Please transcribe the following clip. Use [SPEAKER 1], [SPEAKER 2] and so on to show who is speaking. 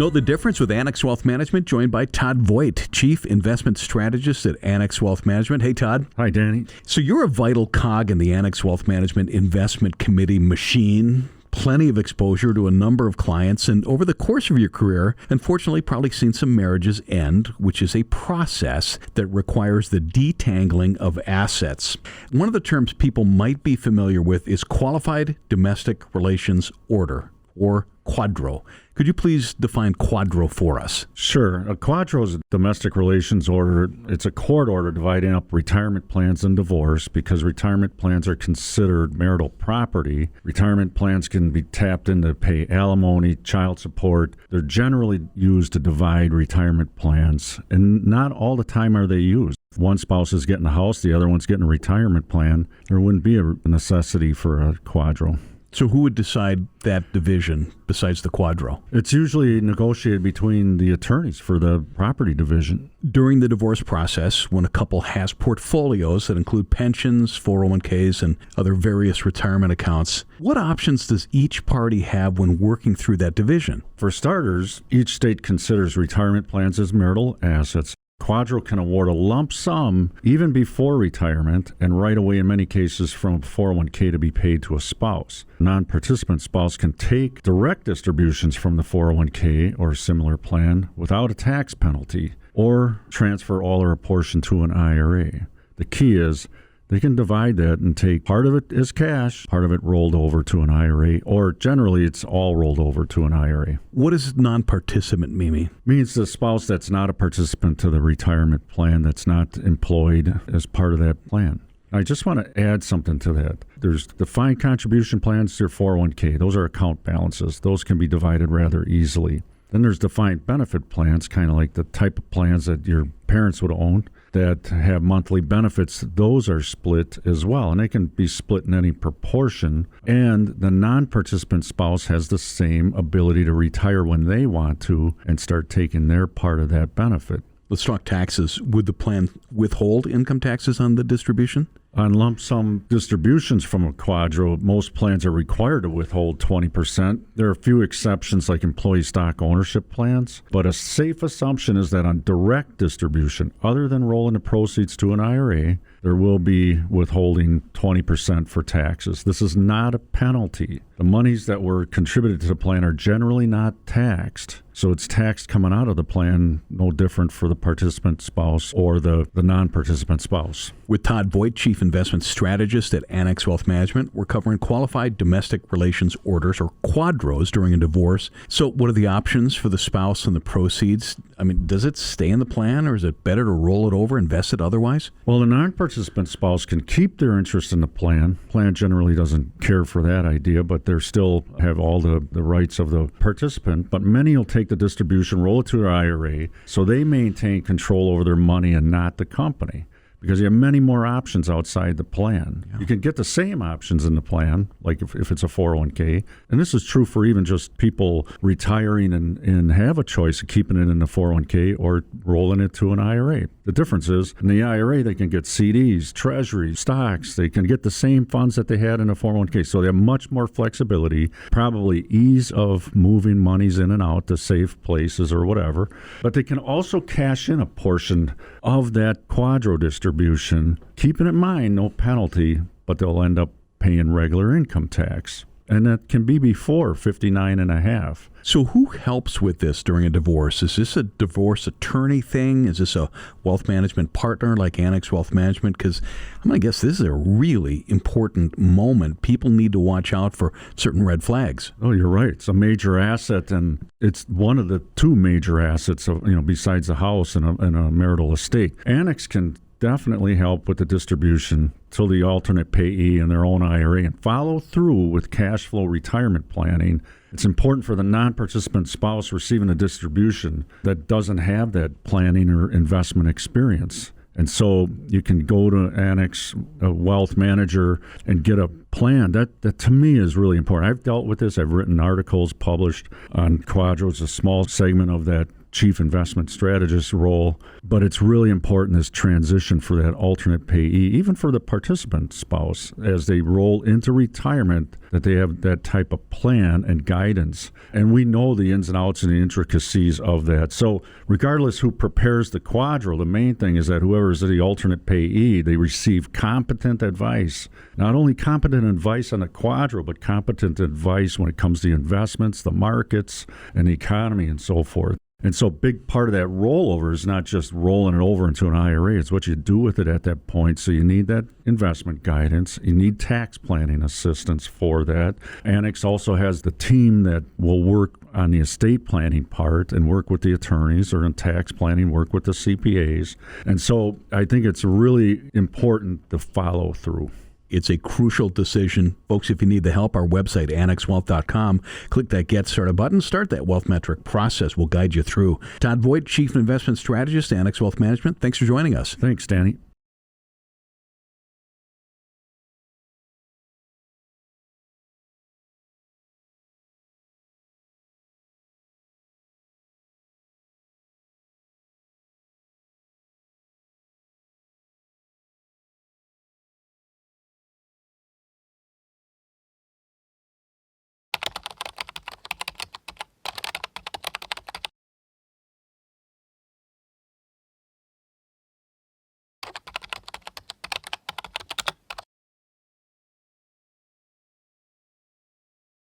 [SPEAKER 1] Know the difference with Annex Wealth Management, joined by Todd Voit, Chief Investment Strategist at Annex Wealth Management. Hey, Todd.
[SPEAKER 2] Hi, Danny.
[SPEAKER 1] So you're a vital cog in the Annex Wealth Management Investment Committee machine. Plenty of exposure to a number of clients, and over the course of your career, unfortunately, probably seen some marriages end, which is a process that requires the detangling of assets. One of the terms people might be familiar with is Qualified Domestic Relations Order, or QDRO. Could you please define QDRO for us?
[SPEAKER 2] Sure. A QDRO is a domestic relations order. It's a court order dividing up retirement plans and divorce because retirement plans are considered marital property. Retirement plans can be tapped in to pay alimony, child support. They're generally used to divide retirement plans, and not all the time are they used. If one spouse is getting a house, the other one's getting a retirement plan, there wouldn't be a necessity for a QDRO.
[SPEAKER 1] So who would decide that division besides the QDRO?
[SPEAKER 2] It's usually negotiated between the attorneys for the property division.
[SPEAKER 1] During the divorce process, when a couple has portfolios that include pensions, 401ks, and other various retirement accounts, what options does each party have when working through that division?
[SPEAKER 2] For starters, each state considers retirement plans as marital assets. QDRO can award a lump sum even before retirement and right away in many cases from a 401k to be paid to a spouse. A non-participant spouse can take direct distributions from the 401k or similar plan without a tax penalty or transfer all or a portion to an IRA. The key is they can divide that and take part of it as cash, part of it rolled over to an IRA, or generally it's all rolled over to an IRA.
[SPEAKER 1] What does non-participant mean?
[SPEAKER 2] It means the spouse that's not a participant to the retirement plan, that's not employed as part of that plan. I just want to add something to that. There's defined contribution plans to your 401k. Those are account balances. Those can be divided rather easily. Then there's defined benefit plans, kind of like the type of plans that your parents would own that have monthly benefits. Those are split as well, and they can be split in any proportion. And the non-participant spouse has the same ability to retire when they want to and start taking their part of that benefit.
[SPEAKER 1] Let's talk taxes. Would the plan withhold income taxes on the distribution?
[SPEAKER 2] On lump sum distributions from a QDRO, most plans are required to withhold 20%. There are a few exceptions like employee stock ownership plans, but a safe assumption is that on direct distribution, other than rolling the proceeds to an IRA, there will be withholding 20% for taxes. This is not a penalty. The monies that were contributed to the plan are generally not taxed. So it's taxed coming out of the plan, no different for the participant spouse or the non-participant spouse.
[SPEAKER 1] With Todd Voit, Chief Investment Strategist at Annex Wealth Management, we're covering Qualified Domestic Relations Orders, or QDROs, during a divorce. So what are the options for the spouse and the proceeds? I mean, does it stay in the plan, or is it better to roll it over, invest it otherwise?
[SPEAKER 2] Well, the non-participant spouse can keep their interest in the plan. Plan generally doesn't care for that idea, but they still have all the rights of the participant. But many will take the distribution, roll it to their IRA, so they maintain control over their money and not the company. Because you have many more options outside the plan. Yeah. You can get the same options in the plan, like if it's a 401k. And this is true for even just people retiring and have a choice of keeping it in the 401k or rolling it to an IRA. The difference is, in the IRA, they can get CDs, treasuries, stocks. They can get the same funds that they had in a 401k. So they have much more flexibility, probably ease of moving monies in and out to safe places or whatever. But they can also cash in a portion of that QDRO distribution, keeping in mind no penalty, but they'll end up paying regular income tax. And that can be before 59 and a half.
[SPEAKER 1] So who helps with this during a divorce? Is this a divorce attorney thing? Is this a wealth management partner like Annex Wealth Management? Because I'm going to guess this is a really important moment. People need to watch out for certain red flags.
[SPEAKER 2] Oh, you're right. It's a major asset, and it's one of the two major assets of, besides the house and a marital estate. Annex can definitely help with the distribution to the alternate payee in their own IRA and follow through with cash flow retirement planning. It's important for the non-participant spouse receiving a distribution that doesn't have that planning or investment experience. And so you can go to Annex, a wealth manager, and get a plan. That to me is really important. I've dealt with this. I've written articles published on QDROs, a small segment of that chief investment strategist role. But it's really important, this transition for that alternate payee, even for the participant spouse, as they roll into retirement, that they have that type of plan and guidance. And we know the ins and outs and the intricacies of that. So regardless who prepares the QDRO, the main thing is that whoever is the alternate payee, they receive competent advice. Not only competent advice on the QDRO, but competent advice when it comes to investments, the markets, and the economy, and so forth. And so a big part of that rollover is not just rolling it over into an IRA. It's what you do with it at that point. So you need that investment guidance. You need tax planning assistance for that. Annex also has the team that will work on the estate planning part and work with the attorneys, or in tax planning, work with the CPAs. And so I think it's really important to follow through.
[SPEAKER 1] It's a crucial decision. Folks, if you need the help, our website, annexwealth.com. Click that Get Started button. Start that wealth metric process. We'll guide you through. Todd Voit, Chief Investment Strategist, Annex Wealth Management. Thanks for joining us.
[SPEAKER 2] Thanks, Danny.